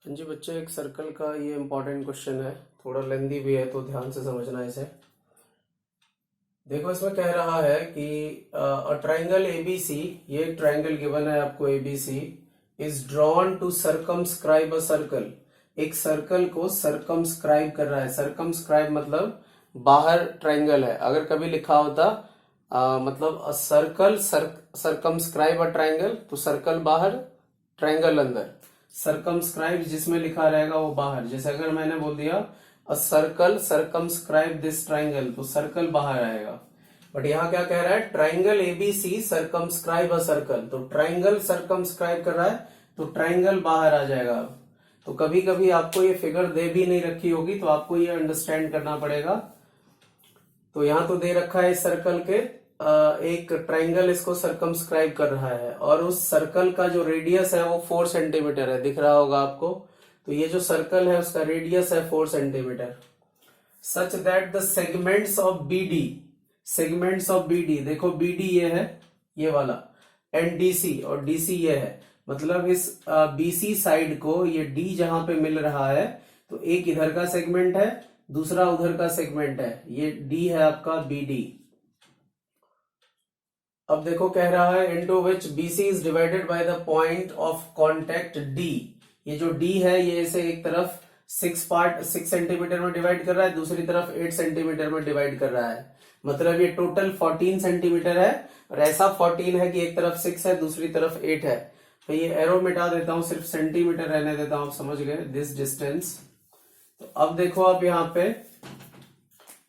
हाँ जी बच्चे, एक सर्कल का ये इम्पोर्टेंट क्वेश्चन है, थोड़ा लेंदी भी है तो ध्यान से समझना इसे। देखो इसमें कह रहा है कि अ ट्राइंगल एबीसी, ये ट्राइंगल गिवन है आपको A B C, is drawn to circumscribe a circle. एक सर्कल को सर्कमस्क्राइब कर रहा है। सर्कमस्क्राइब मतलब बाहर ट्राइंगल है। अगर कभी लिखा होता मतलब a circle circumscribe a triangle, तो सर्कल बाहर ट्राइंगल अंदर। सर्कमस्क्राइब जिसमें लिखा रहेगा वो बाहर। जैसे अगर मैंने बोल दिया a circle circumscribe this triangle, तो सर्कल बाहर आएगा। बट यहाँ क्या कह रहा है, triangle ABC circumscribe a circle, तो ट्राइंगल सर्कमस्क्राइब कर रहा है तो ट्राइंगल बाहर आ जाएगा। तो कभी कभी आपको ये फिगर दे भी नहीं रखी होगी तो आपको ये अंडरस्टैंड करना पड़ेगा। तो यहाँ तो दे रखा है इस सर्कल के एक ट्राइंगल इसको सर्कमस्क्राइब कर रहा है, और उस सर्कल का जो रेडियस है वो 4 सेंटीमीटर है, दिख रहा होगा आपको। तो ये जो सर्कल है उसका रेडियस है 4 centimetre. Such that the segments of B D, देखो बीडी ये है, ये वाला, एंड डीसी, और डीसी ये है। मतलब इस बीसी साइड को ये डी जहां पे मिल रहा है, तो एक इधर का सेगमेंट है, दूसरा उधर का सेगमेंट है, ये डी है आपका बीडी। अब देखो कह रहा है into which BC is divided by the point of contact D. ये जो डी है ये इसे एक तरफ 6 सेंटीमीटर में डिवाइड कर रहा है, दूसरी तरफ 8 सेंटीमीटर में डिवाइड कर रहा है। मतलब ये टोटल 14 सेंटीमीटर है, और ऐसा 14 है कि एक तरफ 6 है, दूसरी तरफ 8 है। तो ये एरो मिटा देता हूं, सिर्फ सेंटीमीटर रहने देता हूं, आप समझ गए, दिस डिस्टेंस। तो अब देखो आप यहाँ पे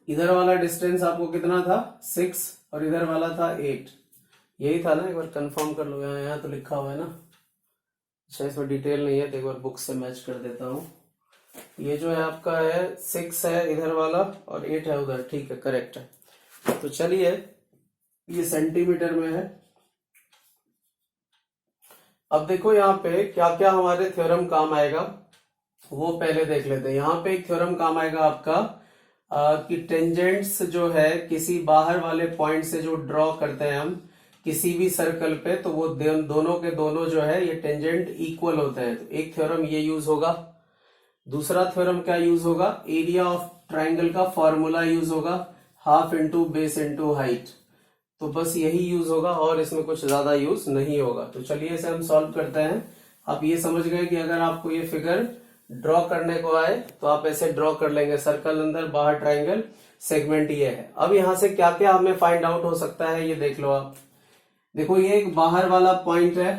इधर वाला डिस्टेंस आपको कितना था, 6, और इधर वाला था 8। यही था ना, एक बार कंफर्म कर लो। यहाँ तो लिखा हुआ है ना। अच्छा, इसमें डिटेल नहीं है तो एक बार बुक से मैच कर देता हूँ। ये जो है आपका है 6 है इधर वाला, और 8 है उधर, ठीक है, करेक्ट है। तो चलिए ये सेंटीमीटर में है। अब देखो यहाँ पे क्या क्या हमारे थ्योरम काम आएगा वो पहले देख लेते हैं। यहाँ पे एक थ्योरम काम आएगा आपका कि टेंजेंट्स जो है किसी बाहर वाले पॉइंट से जो ड्रॉ करते हैं हम किसी भी सर्कल पे, तो वो दोनों के दोनों जो है ये टेंजेंट इक्वल होते हैं। तो एक थ्योरम ये यूज होगा। दूसरा थ्योरम क्या यूज होगा, एरिया ऑफ ट्राइंगल का फॉर्मूला यूज होगा, half into base into height. तो बस यही यूज होगा और इसमें कुछ ज्यादा यूज नहीं होगा। तो चलिए इसे हम सॉल्व करते हैं। आप ये समझ गए कि अगर आपको ये फिगर ड्रॉ करने को आए तो आप ऐसे ड्रॉ कर लेंगे, सर्कल अंदर, बाहर ट्राइंगल, सेगमेंट ये है। अब यहां से क्या क्या हमें फाइंड आउट हो सकता है ये देख लो आप। देखो ये एक बाहर वाला पॉइंट है,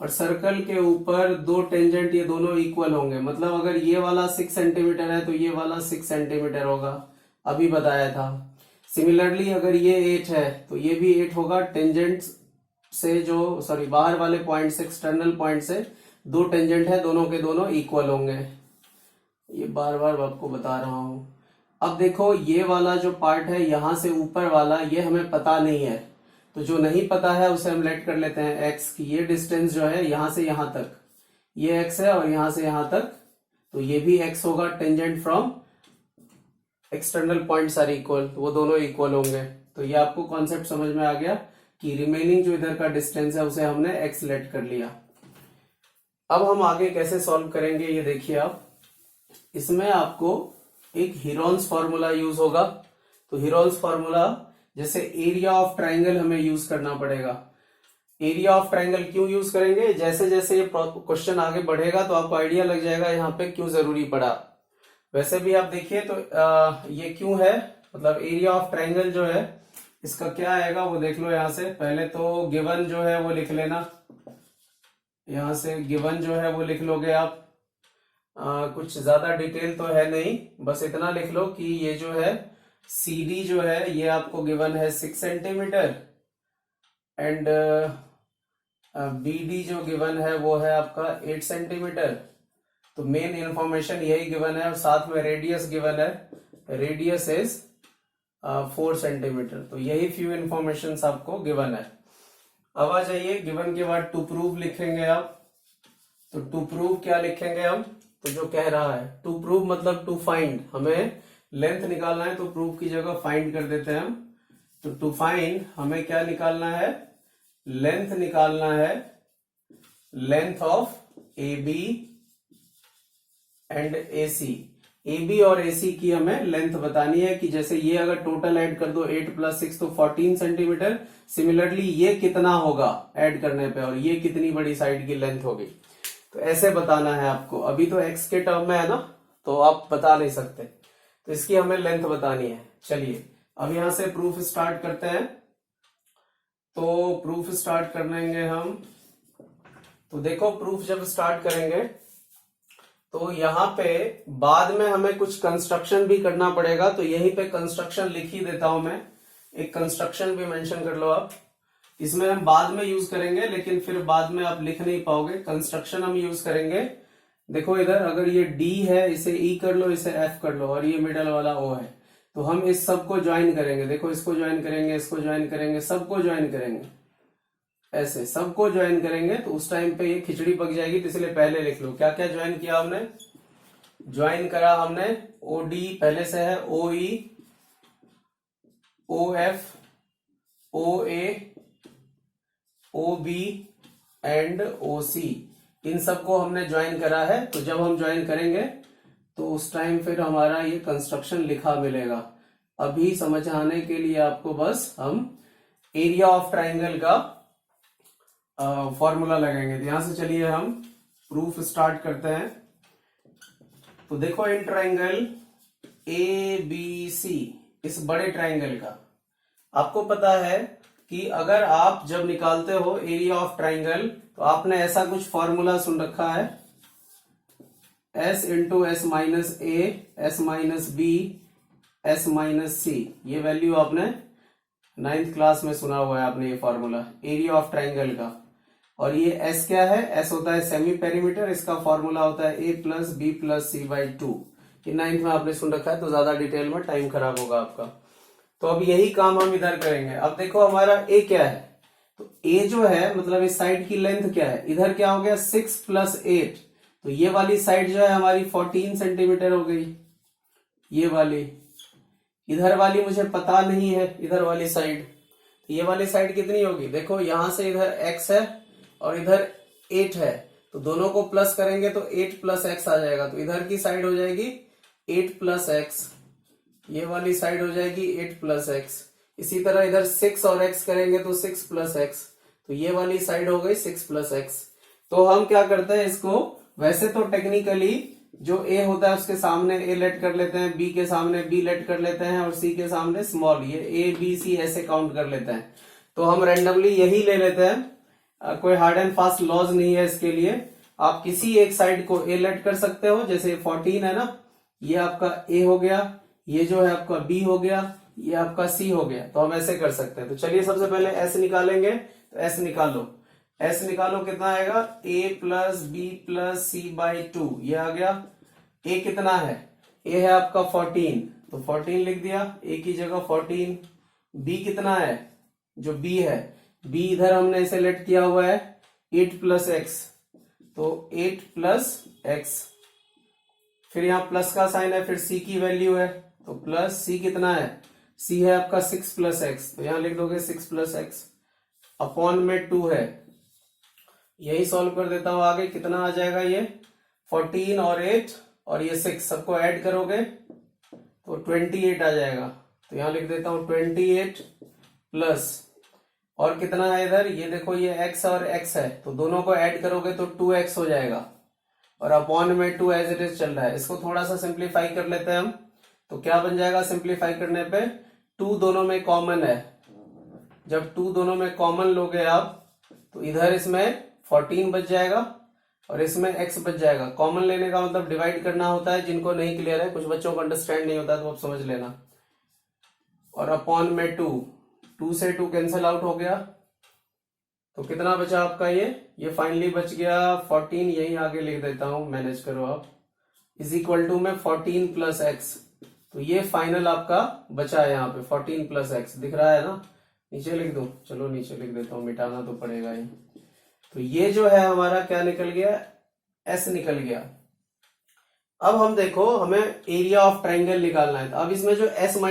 और सर्कल के ऊपर दो टेंजेंट, ये दोनों इक्वल होंगे। मतलब अगर ये वाला 6 सेंटीमीटर है तो ये वाला 6 सेंटीमीटर होगा, अभी बताया था। सिमिलरली अगर ये 8 है तो ये भी 8 होगा। टेंजेंट से जो, सॉरी, बाहर वाले पॉइंट से, एक्सटर्नल पॉइंट से दो टेंजेंट है, दोनों के दोनों इक्वल होंगे। ये बार बार आपको बता रहा हूं। अब देखो ये वाला जो पार्ट है यहां से ऊपर वाला, ये हमें पता नहीं है। तो जो नहीं पता है उसे हम लेट कर लेते हैं एक्स की। ये डिस्टेंस जो है यहां से यहां तक, ये एक्स है, और यहां से यहां तक, तो ये भी एक्स होगा। Tangent from external points are equal, वो दोनों इक्वल होंगे। तो ये आपको कॉन्सेप्ट समझ में आ गया कि रिमेनिंग जो इधर का डिस्टेंस है उसे हमने एक्स लेट कर लिया। अब हम आगे कैसे सॉल्व करेंगे ये देखिए आप। इसमें आपको एक हीरोन्स फॉर्मूला यूज होगा। तो हीरोन्स फॉर्मूला, जैसे एरिया ऑफ ट्राइंगल हमें यूज करना पड़ेगा। एरिया ऑफ ट्राइंगल क्यों यूज करेंगे, जैसे जैसे ये क्वेश्चन आगे बढ़ेगा तो आपको आइडिया लग जाएगा यहाँ पे क्यों जरूरी पड़ा। वैसे भी आप देखिए तो ये क्यों है, मतलब एरिया ऑफ ट्राइंगल जो है इसका क्या आएगा वो देख लो। यहाँ से पहले तो गिवन जो है वो लिख लेना, यहां से गिवन जो है वो लिख लोगे आप। कुछ ज्यादा डिटेल तो है नहीं, बस इतना लिख लो कि ये जो है CD जो है ये आपको गिवन है 6 सेंटीमीटर, एंड BD जो गिवन है वो है आपका 8 सेंटीमीटर। तो मेन इंफॉर्मेशन यही गिवन है, और साथ में रेडियस गिवन है, रेडियस इज 4 सेंटीमीटर। तो यही फ्यू इंफॉर्मेशन आपको गिवन है। अब आ जाइए, गिवन के बाद टू प्रूव लिखेंगे आप। तो टू प्रूव क्या लिखेंगे हम, तो जो कह रहा है टू प्रूव मतलब टू फाइंड, हमें लेंथ निकालना है तो प्रूव की जगह फाइंड कर देते हैं हम। तो टू फाइंड हमें क्या निकालना है, लेंथ निकालना है, length of AB and AC। AB और AC की हमें लेंथ बतानी है कि जैसे ये अगर टोटल ऐड कर दो 8 + 6 तो 14 सेंटीमीटर। सिमिलरली ये कितना होगा ऐड करने पे और ये कितनी बड़ी साइड की लेंथ होगी, तो ऐसे बताना है आपको। अभी तो x के टर्म में है ना, तो आप बता नहीं सकते, तो इसकी हमें लेंथ बतानी है। चलिए अब यहां से प्रूफ स्टार्ट करते हैं। तो प्रूफ स्टार्ट करेंगे हम, तो देखो प्रूफ जब स्टार्ट करेंगे तो यहाँ पे बाद में हमें कुछ कंस्ट्रक्शन भी करना पड़ेगा, तो यहीं पे कंस्ट्रक्शन लिख ही देता हूं मैं। एक कंस्ट्रक्शन भी मेंशन कर लो आप, इसमें हम बाद में यूज करेंगे लेकिन फिर बाद में आप लिख नहीं पाओगे। कंस्ट्रक्शन हम यूज करेंगे। देखो इधर अगर ये D है, इसे E कर लो, इसे F कर लो, और ये मिडल वाला O है, तो हम इस सब को ज्वाइन करेंगे। देखो इसको ज्वाइन करेंगे, इसको ज्वाइन करेंगे, सबको ज्वाइन करेंगे, ऐसे सबको ज्वाइन करेंगे। तो उस टाइम पे ये खिचड़ी पक जाएगी, तो इसलिए पहले लिख लो क्या क्या ज्वाइन किया हमने। ज्वाइन करा हमने OD पहले से है, OE, OF, OA, OB and OC, इन सबको हमने ज्वाइन करा है। तो जब हम ज्वाइन करेंगे तो उस टाइम फिर हमारा ये कंस्ट्रक्शन लिखा मिलेगा। अभी समझाने के लिए आपको बस हम एरिया ऑफ ट्राइंगल का फॉर्मूला लगाएंगे। ध्यान से चलिए हम प्रूफ स्टार्ट करते हैं। तो देखो इन ट्राइंगल ABC, इस बड़े ट्राइंगल का आपको पता है कि अगर आप जब निकालते हो एरिया ऑफ ट्राइंगल तो आपने ऐसा कुछ फॉर्मूला सुन रखा है, S × S - A, S - B, S - C। ये वैल्यू आपने 9th क्लास में सुना हुआ है आपने, ये फॉर्मूला एरिया ऑफ ट्राइंगल का। और ये S क्या है, S होता है सेमी पेरीमीटर, इसका फॉर्मूला होता है A + B + C/2। ये 9th में आपने सुन रखा है, तो ज्यादा डिटेल में टाइम खराब होगा आपका। तो अब यही काम हम इधर करेंगे। अब देखो हमारा A क्या है, तो A जो है मतलब इस साइड की लेंथ क्या है, इधर क्या हो गया 6 + 8, तो ये वाली साइड जो है हमारी 14 सेंटीमीटर हो गई। ये वाली, इधर वाली मुझे पता नहीं है, इधर वाली साइड, तो ये वाली साइड कितनी होगी। देखो यहां से इधर x है और इधर 8 है, तो दोनों को प्लस करेंगे तो 8 + x आ जाएगा। तो इधर की साइड हो जाएगी 8 + x, ये वाली साइड हो जाएगी 8 + x। इसी तरह इधर 6 और x करेंगे तो 6 + x, तो ये वाली साइड हो गई 6 + x। तो हम क्या करते हैं इसको, वैसे तो टेक्निकली जो A होता है उसके सामने A लेट कर लेते हैं, B के सामने B लेट कर लेते हैं, और C के सामने स्मॉल, ये A B C ऐसे काउंट कर लेते हैं। तो हम रैंडमली यही ले लेते हैं, कोई हार्ड एंड फास्ट लॉज नहीं है इसके लिए। आप किसी एक साइड को A लेट कर सकते हो, जैसे 14 है ना, ये आपका A हो गया, ये जो है आपका B हो गया, ये आपका C हो गया, तो हम ऐसे कर सकते हैं। तो चलिए सबसे पहले S निकालेंगे, तो S निकालो, S निकालो कितना आएगा, A + B + C/2, ये आ गया। A कितना है, A है आपका 14, तो 14 लिख दिया A की जगह 14। B कितना है, जो B है, B इधर हमने इसे लेट किया हुआ है 8 + x, तो 8 + x, फिर यहाँ प्लस का साइन है, फिर C की वैल्यू है, तो प्लस C कितना है, C है आपका 6 + x, तो यहां लिख दोगे 6 + x अपॉन में 2 है। यही सॉल्व कर देता हूं आगे, कितना आ जाएगा ये 14 और 8 और ये 6 सबको ऐड करोगे तो 28 आ जाएगा। तो यहां लिख देता हूं 28 प्लस, और कितना है इधर, ये देखो ये x और x है, तो दोनों को ऐड करोगे तो 2x हो जाएगा, और अपॉन में 2 एज इट इज चल रहा है। इसको थोड़ा सा सिंप्लीफाई कर लेते हैं हम, तो क्या बन जाएगा सिंप्लीफाई करने पे, 2 दोनों में कॉमन है, जब 2 दोनों में कॉमन लोगे आप तो इधर इसमें 14 बच जाएगा और इसमें x बच जाएगा। कॉमन लेने का मतलब डिवाइड करना होता है, जिनको नहीं क्लियर है, कुछ बच्चों को अंडरस्टैंड नहीं होता तो आप समझ लेना। और अपॉन में 2 से 2 कैंसिल आउट हो गया, तो कितना बचा आपका ये फाइनली बच गया 14, यही आगे लिख देता हूं, मैनेज करो आप, इज इक्वल टू में 14 + x, तो ये फाइनल आपका बचा है यहाँ पे 14 + x, दिख रहा है ना, नीचे लिख दो, चलो नीचे लिख देता हूं, मिटाना तो पड़ेगा ही। तो ये जो है हमारा क्या निकल गया, S निकल गया। अब हम देखो हमें एरिया ऑफ ट्राइंगल निकालना है, तो अब इसमें जो S - A,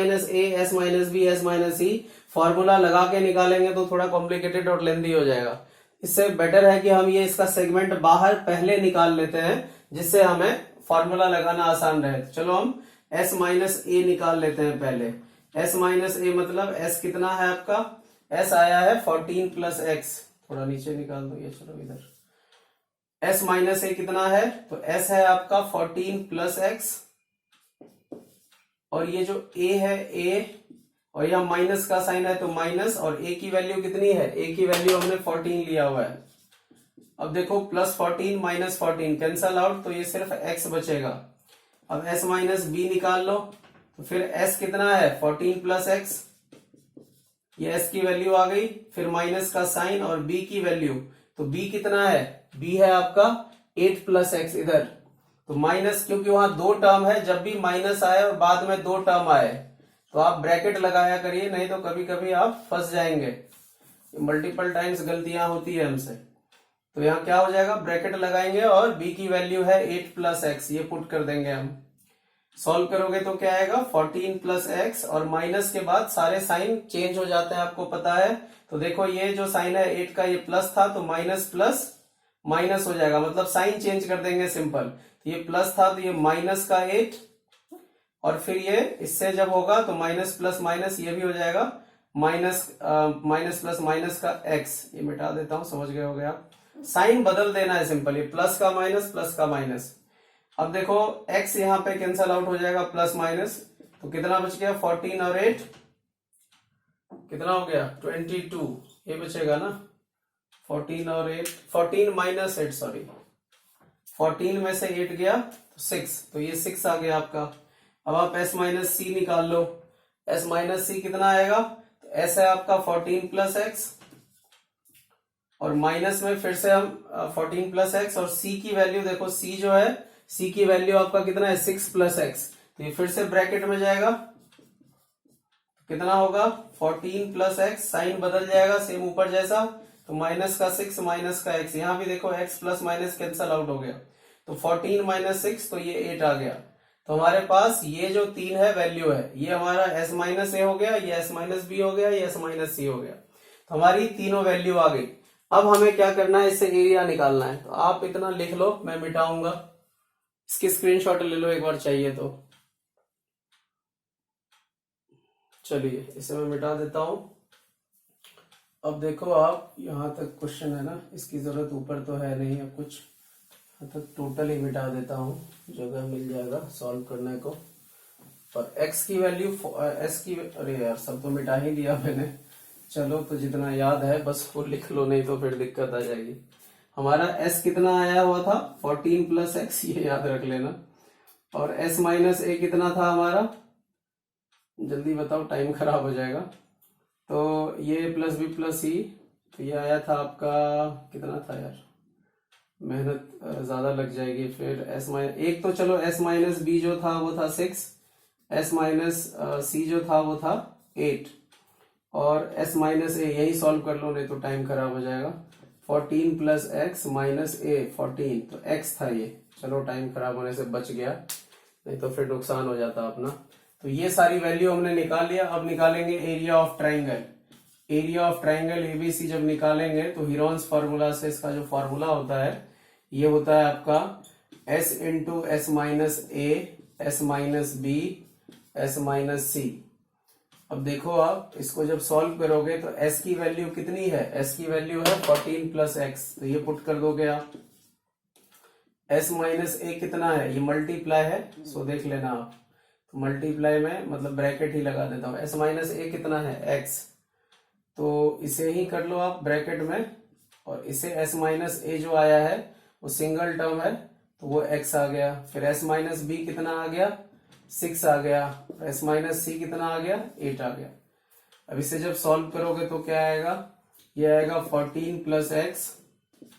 S - B, S - C formula लगा के निकालेंगे तो थोड़ा कॉम्प्लिकेटेड और लेंदी हो जाएगा। इससे बेटर है कि हम ये इसका सेगमेंट बाहर पहले निकाल लेते हैं, जिससे हमें फॉर्मूला लगाना आसान रहे। तो चलो हम s माइनस ए निकाल लेते हैं पहले। s माइनस ए मतलब s कितना है आपका, s आया है 14 प्लस एक्स, थोड़ा नीचे निकाल दो ये, चलो इधर। s माइनस ए कितना है, तो s है आपका 14 प्लस एक्स, और ये जो a है a, और यहाँ माइनस का साइन है तो माइनस, और a की वैल्यू कितनी है, a की वैल्यू हमने 14 लिया हुआ है। अब देखो प्लस 14 माइनस 14 कैंसल आउट, तो ये सिर्फ x बचेगा। अब s माइनस बी निकाल लो, तो फिर s कितना है 14 प्लस एक्स, ये s की वैल्यू आ गई, फिर माइनस का साइन और b की वैल्यू, तो b कितना है, b है आपका 8 प्लस एक्स इधर। तो माइनस, क्योंकि वहां दो टर्म है, जब भी माइनस आए और बाद में दो टर्म आए तो आप ब्रैकेट लगाया करिए, नहीं तो कभी कभी आप फंस जाएंगे। मल्टीपल टाइम्स गलतियां होती है हमसे। तो यहाँ क्या हो जाएगा, ब्रैकेट लगाएंगे और b की वैल्यू है 8 प्लस एक्स, ये पुट कर देंगे हम। सॉल्व करोगे तो क्या आएगा 14 प्लस एक्स, और माइनस के बाद सारे साइन चेंज हो जाते हैं, आपको पता है। तो देखो ये जो साइन है 8 का, ये प्लस था तो माइनस प्लस माइनस हो जाएगा, मतलब साइन चेंज कर देंगे सिंपल। तो ये प्लस था तो ये माइनस का 8, और फिर ये इससे जब होगा तो माइनस प्लस माइनस ये भी हो जाएगा माइनस माइनस प्लस माइनस का x। ये मिटा देता हूं, समझ गए हो गया। साइन बदल देना है सिंपल, ये प्लस का माइनस प्लस का माइनस। अब देखो x यहाँ पे कैंसल आउट हो जाएगा प्लस माइनस, तो कितना बच गया 14 और 8 कितना हो गया 22, ये बचेगा ना 14 और 8, 14 माइनस 8 सॉरी, 14 में से 8 गया तो 6, तो ये 6 आ गया आपका। अब आप s माइनस सी निकाल लो, s माइनस सी कितना आएगा, तो s है आपका 14 प्लस एक्स, और माइनस में फिर से हम 14 प्लस एक्स, और c की वैल्यू देखो, c जो है c की वैल्यू आपका कितना है 6 प्लस एक्स, तो ये फिर से ब्रैकेट में जाएगा, कितना होगा 14 प्लस एक्स, साइन बदल जाएगा सेम ऊपर जैसा, तो माइनस का 6 माइनस का x, यहाँ भी देखो x plus minus cancel out हो गया, तो 14 माइनस 6 तो ये 8 आ गया। तो हमारे पास ये जो 3 है वैल्यू है, ये हमारा s माइनस ए हो गया, ये s माइनस बी हो गया, ये s माइनस सी हो गया। तो हमारी तीनों वैल्यू आ गई। अब हमें क्या करना है, इससे एरिया निकालना है। तो आप इतना लिख लो, मैं मिटाऊंगा, इसकी स्क्रीनशॉट ले लो एक बार चाहिए तो। चलिए इसे मैं मिटा देता हूं। अब देखो आप, यहां तक क्वेश्चन है ना, इसकी जरूरत ऊपर तो है नहीं, अब कुछ तो टोटल ही मिटा देता हूँ, जगह मिल जाएगा सॉल्व करने को। और x की वैल्यू s की, अरे यार सब तो मिटा ही दिया मैंने, चलो तो जितना याद है बस वो लिख लो, नहीं तो फिर दिक्कत आ जाएगी। हमारा s कितना आया हुआ था 14 प्लस एक्स, ये याद रख लेना। और s माइनस ए कितना था हमारा, जल्दी बताओ टाइम खराब हो जाएगा। तो ये प्लस बी प्लस सी, तो ये आया था आपका कितना था यार, मेहनत ज्यादा लग जाएगी फिर। s माइनस एक तो चलो s माइनस बी जो था वो था 6, s माइनस सी जो था वो था 8, और s माइनस ए यही सॉल्व कर लो, नहीं तो टाइम खराब हो जाएगा। 14 प्लस एक्स माइनस ए 14, तो x था ये, चलो टाइम खराब होने से बच गया, नहीं तो फिर नुकसान हो जाता अपना। तो ये सारी वैल्यू हमने निकाल लिया। अब निकालेंगे area of triangle. Area of triangle ABC जब निकालेंगे तो हीरोन्स फार्मूला से इसका जो फार्मूला होता है ये होता है आपका s into S minus A, S minus B, S minus C. अब देखो आप इसको जब सॉल्व करोगे तो s की वैल्यू कितनी है, s की वैल्यू है 14 प्लस एक्स, तो ये पुट कर दोगे आप। s माइनस ए कितना है, ये मल्टीप्लाई है, सो देख लेना आप, तो मल्टीप्लाई में मतलब ब्रैकेट ही लगा देता हूँ। s माइनस ए कितना है x, तो इसे ही कर लो आप ब्रैकेट में, और इसे s माइनस ए जो आया है वो सिंगल टर्म है तो वो x आ गया। फिर s माइनस बी कितना आ गया 6 आ गया, s माइनस सी कितना आ गया 8 आ गया। अब इसे जब सॉल्व करोगे तो क्या आएगा, ये आएगा 14 प्लस एक्स,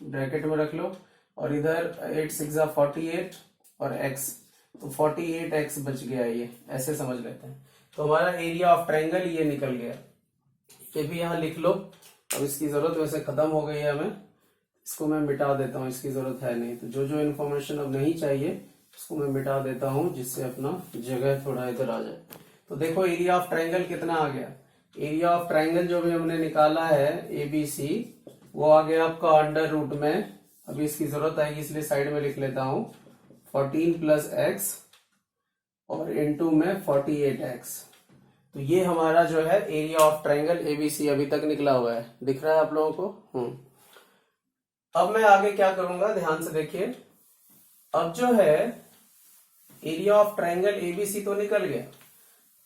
ब्रैकेट में रख लो, और इधर 8 6 48 और x, तो 48x बच गया, ये ऐसे समझ लेते हैं। तो हमारा एरिया ऑफ ट्राइंगल ये निकल गया, ये भी यहाँ लिख लो। अब इसकी जरूरत वैसे खत्म हो गई है हमें, इसको मैं मिटा देता हूँ, इसकी जरूरत है नहीं। तो जो जो इन्फॉर्मेशन अब नहीं चाहिए उसको मैं मिटा देता हूँ, जिससे अपना जगह थोड़ा इधर आ जाए। तो देखो एरिया ऑफ ट्राइंगल कितना आ गया, एरिया ऑफ ट्राइंगल जो भी हमने निकाला है एबीसी वो आ गया आपका अंडर रूट में, अभी इसकी जरूरत आएगी इसलिए साइड में लिख लेता हूँ 14 प्लस एक्स और इनटू में 48x। तो ये हमारा जो है एरिया ऑफ ट्रायंगल एबीसी अभी तक निकला हुआ है, दिख रहा है आप लोगों को। अब मैं आगे क्या करूंगा, ध्यान से देखिए। अब जो है एरिया ऑफ ट्रायंगल एबीसी तो निकल गया।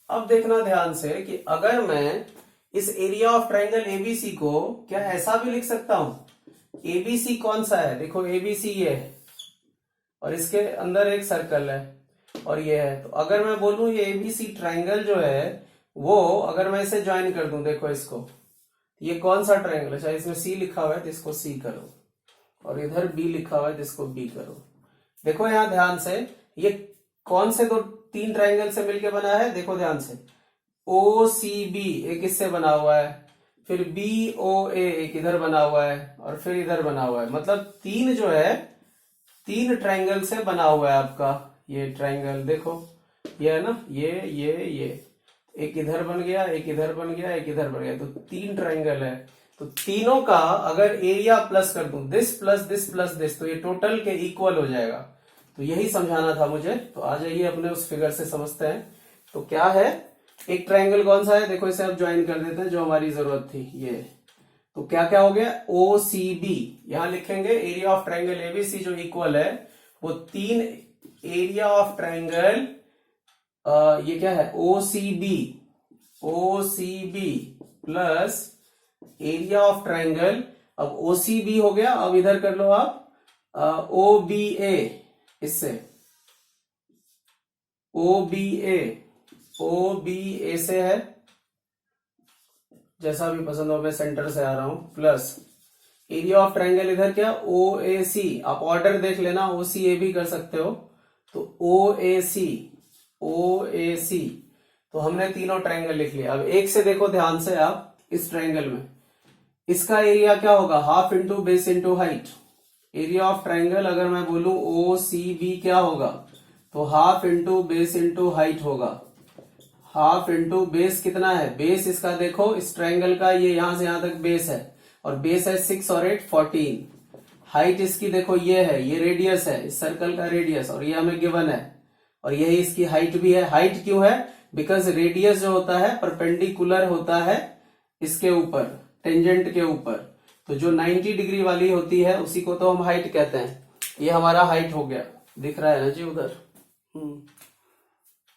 अब देखना ध्यान से कि अगर मैं इस एरिया ऑफ ट्रायंगल एबीसी को क्या ऐसा भी लिख सकता हूं। एबीसी कौन सा है, देखो एबीसी ये है और इसके अंदर एक सर्कल है और ये है। तो अगर मैं बोलूं ये एबीसी ट्रायंगल जो है वो अगर मैं इसे ज्वाइन कर दूं, देखो इसको, ये कौन सा ट्रायंगल है, चाहे इसमें सी लिखा हुआ है तो इसको सी करो और इधर बी लिखा हुआ है तो इसको बी करो। देखो यहां ध्यान से, ये कौन से दो तीन ट्रायंगल से मिलके बना है, देखो ध्यान से। ओ सी बी एक इससे बना हुआ है, फिर बी ओ ए एक इधर बना हुआ है और फिर इधर बना हुआ है। मतलब तीन जो है तीन ट्रायंगल से बना हुआ है आपका ये ट्रायंगल। देखो ये है ना, ये एक इधर बन गया, एक इधर बन गया, एक इधर बन गया, तो तीन ट्रायंगल है। तो तीनों का अगर एरिया प्लस कर दूं, this plus this plus this, तो ये टोटल के इक्वल हो जाएगा। तो यही समझाना था मुझे। तो आ जाइए अपने उस फिगर से समझते हैं। तो क्या है, एक ट्रायंगल कौन सा है, देखो इसे अब ज्वाइन कर देते हैं जो हमारी जरूरत थी ये। तो क्या क्या हो गया, ओ सी बी, यहां लिखेंगे एरिया ऑफ ट्रायंगल एबीसी जो इक्वल है वो तीन एरिया ऑफ ट्रायंगल, ये क्या है, O C B plus area of triangle. अब ओ सी बी हो गया, अब इधर कर लो आप ओ बी ए, इससे ओ बी ए से है, जैसा भी पसंद हो, मैं सेंटर से आ रहा हूं, प्लस एरिया ऑफ ट्रायंगल इधर क्या, ओ ए सी, आप ऑर्डर देख लेना, ओ सी ए भी कर सकते हो। तो ओ ए सी, तो हमने तीनों ट्रायंगल लिख लिया। अब एक से देखो ध्यान से आप, इस ट्रायंगल में इसका एरिया क्या होगा, half into base into height. Area of triangle अगर मैं बोलूं ओ सी बी क्या होगा, तो half into base into height होगा। हाफ इंटू बेस कितना है, बेस इसका देखो इस ट्रायंगल का, ये यहां से यहां तक बेस है और बेस है 6 और 8 14। हाइट इसकी देखो ये है, ये रेडियस है इस सर्कल का रेडियस, और ये हमें गिवन है, और यही इसकी हाइट भी है। हाइट क्यों है, बिकॉज रेडियस जो होता है परपेंडिकुलर होता है इसके ऊपर, टेंजेंट के ऊपर। तो जो 90 डिग्री वाली होती है उसी को तो हम हाइट कहते हैं। ये हमारा हाइट हो गया, दिख रहा है ना जी उधर।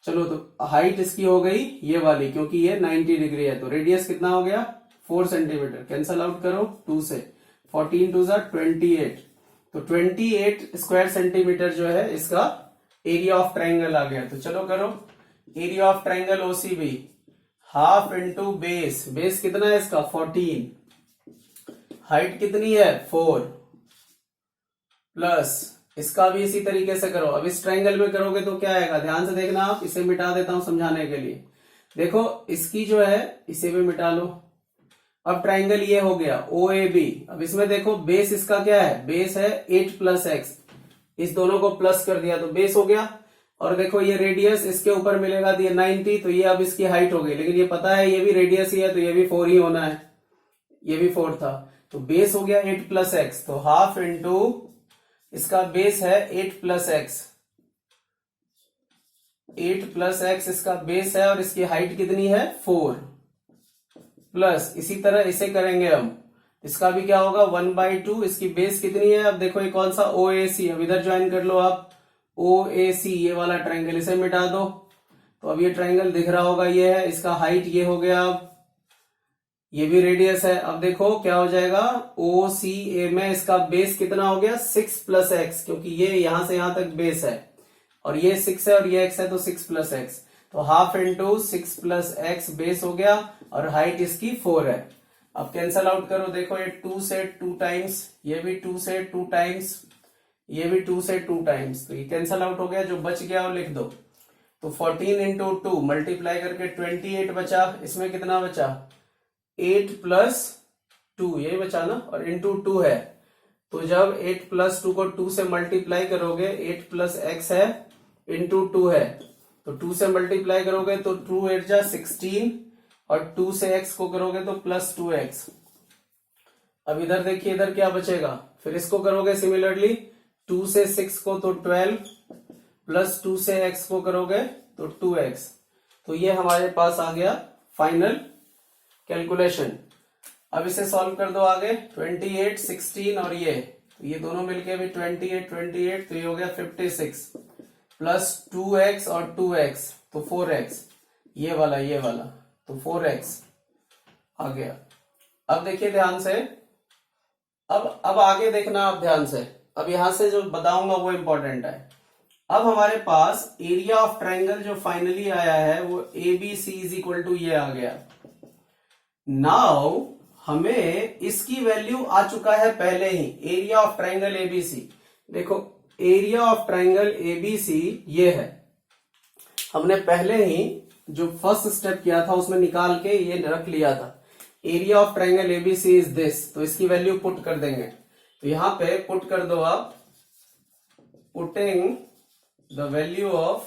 चलो, तो हाइट इसकी हो गई ये वाली, क्योंकि ये 90 डिग्री है। तो रेडियस कितना हो गया, 4 सेंटीमीटर। कैंसल आउट करो 2 से, 14 2 28। तो 28 स्क्वायर सेंटीमीटर जो है इसका एरिया ऑफ ट्रायंगल आ गया। तो चलो करो, area of triangle OCB, half into base, base कितना है इसका 14, हाइट कितनी है 4, प्लस इसका भी इसी तरीके से करो। अब इस ट्रायंगल में करोगे तो क्या आएगा, ध्यान से देखना आप, इसे मिटा देता हूं समझाने के लिए। देखो इसकी जो है इसे भी मिटा लो। अब ट्रायंगल ये हो गया ओ ए बी। अब इसमें देखो बेस इसका क्या है, बेस है 8 प्लस एक्स, इस दोनों को प्लस कर दिया तो बेस हो गया। और देखो ये रेडियस इसके ऊपर मिलेगा, तो ये 90, तो ये अब इसकी हाइट हो गई। लेकिन ये पता है ये भी रेडियस ही है, तो ये भी 4 ही होना है, ये भी 4 था। तो बेस हो गया 8 प्लस एक्स, तो हाफ इंटू इसका बेस है 8 प्लस एक्स, 8 प्लस एक्स इसका बेस है, और इसकी हाइट कितनी है 4, प्लस इसी तरह इसे करेंगे हम, इसका भी क्या होगा 1/2, इसकी बेस कितनी है। अब देखो ये कौन सा ओ ए सी, अब इधर ज्वाइन कर लो आप, ओ ए सी ये वाला ट्रायंगल, इसे मिटा दो। तो अब ये ट्रायंगल दिख रहा होगा, ये है, इसका हाइट ये हो गया, अब ये भी रेडियस है। अब देखो क्या हो जाएगा, ओ सी ए में इसका बेस कितना हो गया 6 प्लस एक्स, क्योंकि ये यहां से यहां तक बेस है, और ये 6 है और ये x है, तो 6 प्लस एक्स। तो half into 6 plus x base हो गया, और हाइट इसकी 4 है। अब कैंसल आउट करो, देखो ये 2 से 2 टाइम्स, ये भी 2 से 2 टाइम्स, ये भी 2 से 2 टाइम्स, तो ये कैंसल आउट हो गया। जो बच गया वो लिख दो। तो 14 इंटू 2 मल्टीप्लाई करके 28 बचा, इसमें कितना बचा 8 प्लस 2, यही बचा ना, और इंटू 2 है। तो जब 8 प्लस 2 को 2 से मल्टीप्लाई करोगे, 8 प्लस एक्स है इंटू 2 है, तो 2 से मल्टीप्लाई करोगे तो 2 8 जा 16, और 2 से x को करोगे तो प्लस 2x। अब इधर देखिए, इधर क्या बचेगा, फिर इसको करोगे सिमिलरली, 2 से 6 को तो 12, प्लस 2 से x को करोगे तो 2x। तो ये हमारे पास आ गया फाइनल कैलकुलेशन। अब इसे सॉल्व कर दो आगे। 28, 16 और ये दोनों मिलके भी 28, 28, तो ये हो गया 56 प्लस 2x और 2x तो 4x। ये वाला तो 4x आ गया। अब देखिए ध्यान से, अब आगे देखना आप ध्यान से। अब यहां से जो बताऊंगा वो इंपॉर्टेंट है। अब हमारे पास एरिया ऑफ ट्रायंगल जो फाइनली आया है वो ABC इज इक्वल टू ये आ गया। नाउ हमें इसकी वैल्यू आ चुका है पहले ही, एरिया ऑफ ट्रायंगल ABC। देखो एरिया ऑफ ट्रायंगल ABC ये है, हमने पहले ही जो फर्स्ट स्टेप किया था उसमें निकाल के ये रख लिया था। Area of triangle ABC is this, तो इसकी वैल्यू पुट कर देंगे। तो यहां पे पुट कर दो आप, putting the value of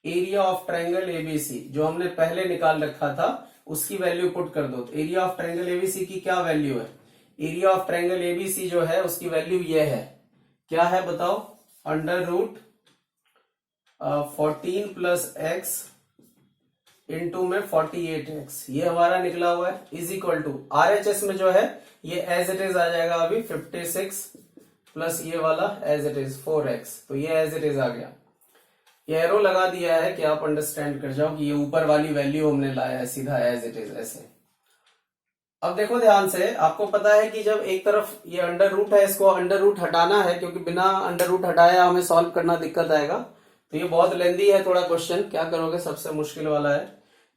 area of triangle ABC जो हमने पहले निकाल रखा था उसकी वैल्यू पुट कर दो। एरिया ऑफ ट्रायंगल ABC की क्या वैल्यू है? एरिया ऑफ ट्रायंगल ABC जो है उसकी वैल्यू ये है, क्या है बताओ? Under root 14 plus x into में 48x, ये हमारा निकला हुआ है, इज इक्वल टू RHS में जो है ये एज इट इज आ जाएगा अभी 56 प्लस ये वाला एज इट इज 4x, तो ये एज इट इज आ गया। ये एरो लगा दिया है कि आप अंडरस्टैंड कर जाओ कि ये ऊपर वाली वैल्यू हमने लाया है सीधा एज इट इज ऐसे। अब देखो ध्यान से, आपको पता है कि जब एक तरफ ये अंडर रूट है, इसको अंडर रूट हटाना है क्योंकि बिना अंडर रूट हटाया हमें सॉल्व करना दिक्कत आएगा। तो ये बहुत लेंदी है थोड़ा क्वेश्चन, क्या करोगे, सबसे मुश्किल वाला है।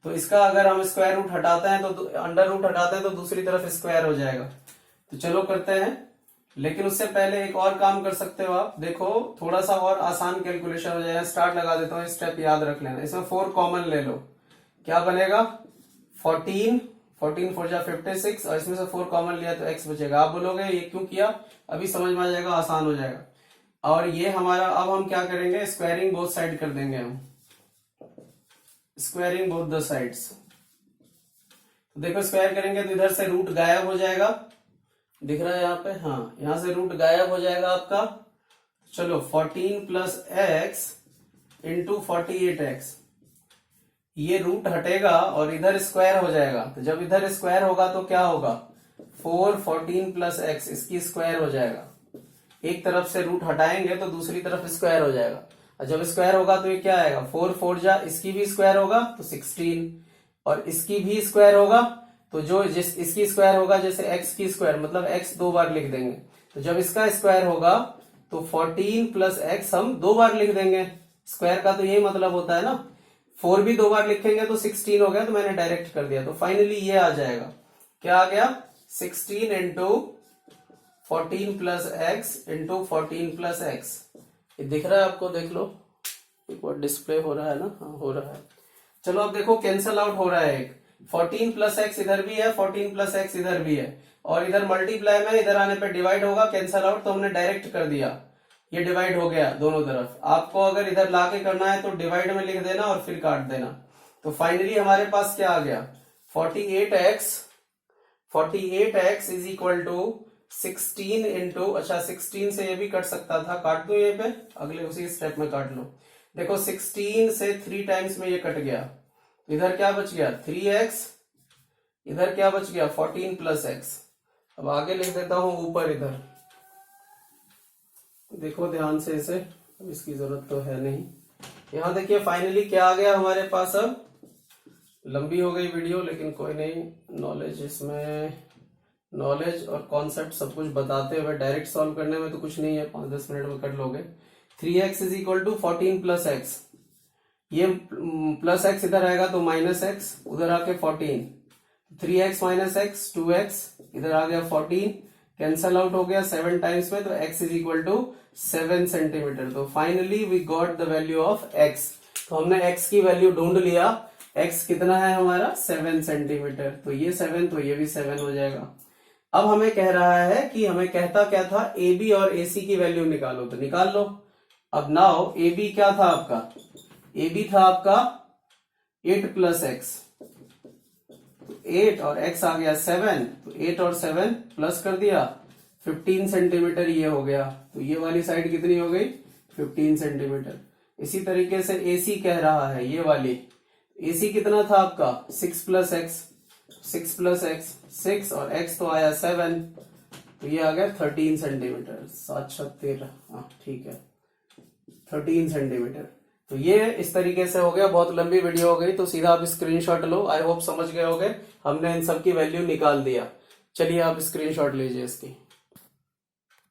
तो इसका अगर हम स्क्वायर रूट हटाते हैं तो अंडर रूट हटाते हैं तो दूसरी तरफ स्क्वायर हो जाएगा। तो चलो करते हैं, लेकिन उससे पहले एक और काम कर सकते हो आप। देखो थोड़ा सा और आसान कैलकुलेशन हो जाएगा। स्टार्ट लगा देता हूँ, स्टेप याद रख लेना। इसमें 4 कॉमन ले लो, क्या बनेगा? 14 4 जा 56 और इसमें से 4 कॉमन लिया तो x बचेगा। आप बोलोगे ये क्यों किया, अभी समझ में आ जाएगा, आसान हो जाएगा। और ये हमारा, अब हम क्या करेंगे, स्क्वायरिंग बोथ साइड कर देंगे हम, स्क्वायरिंग बोथ द साइड्स। तो देखो स्क्वायर करेंगे तो इधर से रूट गायब हो जाएगा, दिख रहा है यहाँ पे, हाँ यहां से रूट गायब हो जाएगा आपका। चलो 14 प्लस एक्स इंटू 48x, ये रूट हटेगा और इधर स्क्वायर हो जाएगा। तो जब इधर स्क्वायर होगा तो क्या होगा, 4 14 प्लस एक्स, इसकी स्क्वायर हो जाएगा। एक तरफ से रूट हटाएंगे तो दूसरी तरफ स्क्वायर हो जाएगा। और जब स्क्वायर होगा तो ये क्या आएगा, 4 4 जा, इसकी भी स्क्वायर होगा तो 16 और इसकी भी स्क्वायर होगा तो जो जिस इसकी स्क्वायर होगा जैसे x की स्क्वायर, मतलब x 2 बार लिख देंगे। तो जब इसका स्क्वायर होगा तो 14 प्लस एक्स हम 2 बार लिख देंगे। स्क्वायर का तो यही मतलब होता है ना, 4 भी 2 बार लिखेंगे तो 16 हो गया, तो मैंने डायरेक्ट कर दिया। तो फाइनली ये आ जाएगा, क्या आ गया, 16 into 14 plus x into 14 plus x. ये दिख रहा है आपको, देख लो एक बार, डिस्प्ले हो रहा है ना, हाँ हो रहा है। चलो अब देखो कैंसल आउट हो रहा है, एक 14 प्लस एक्स इधर भी है, 14 प्लस एक्स इधर भी है, और इधर मल्टीप्लाई में इधर आने पे डिवाइड होगा, कैंसल आउट, तो हमने डायरेक्ट कर दिया, ये डिवाइड हो गया दोनों तरफ। आपको अगर इधर लाके करना है तो डिवाइड में लिख देना और फिर काट देना। तो फाइनली हमारे पास क्या आ गया, 48x is equal to 16 into, अच्छा 16 से ये भी कट सकता था, काट दो ये पे, अगले उसी स्टेप में काट लो। देखो 16 से 3 टाइम्स में ये कट गया, इधर क्या बच गया 3x, इधर क्या बच गया 14 प्लस एक्स। अब आगे लिख देता हूं ऊपर इधर, देखो ध्यान से इसे, अब इसकी जरूरत तो है नहीं। यहां देखिए फाइनली क्या आ गया हमारे पास। अब लंबी हो गई वीडियो लेकिन कोई नहीं, नॉलेज इसमें, नॉलेज और कॉन्सेप्ट सब कुछ बताते हुए डायरेक्ट सॉल्व करने में तो कुछ नहीं है, 5-10 मिनट में कर लोगे। 3x is equal to 14 plus x, ये प्लस एक्स इधर आएगा तो माइनस एक्स, उधर आके 14, 3x माइनस एक्स 2x, इधर आ गया 14, कैंसल आउट हो गया 7 टाइम्स में, तो x is equal to 7 centimetre. तो finally we got the value of x। तो हमने x की वैल्यू ढूंढ लिया, x कितना है हमारा 7 सेंटीमीटर, तो ये 7 तो ये भी 7 हो जाएगा। अब हमें कह रहा है कि हमें कहता क्या था, AB और AC की वैल्यू निकालो, तो निकाल लो। अब नाउ AB क्या था आपका, AB था आपका 8 प्लस एक्स, 8 और x आ गया 7, तो 8 और 7 प्लस कर दिया 15 सेंटीमीटर ये हो गया। तो ये वाली साइड कितनी हो गई 15 सेंटीमीटर। इसी तरीके से AC कह रहा है, ये वाली AC कितना था आपका 6 प्लस एक्स, 6 और x तो आया 7, तो ये आ गया 13 सेंटीमीटर। 7 7 13, हाँ ठीक है 13 सेंटीमीटर। तो ये इस तरीके से हो गया। बहुत लंबी वीडियो हो गई तो सीधा आप स्क्रीनशॉट लो। आई होप समझ गए होगे। हमने इन सब की वैल्यू निकाल दिया। चलिए आप स्क्रीनशॉट लीजिए इसकी।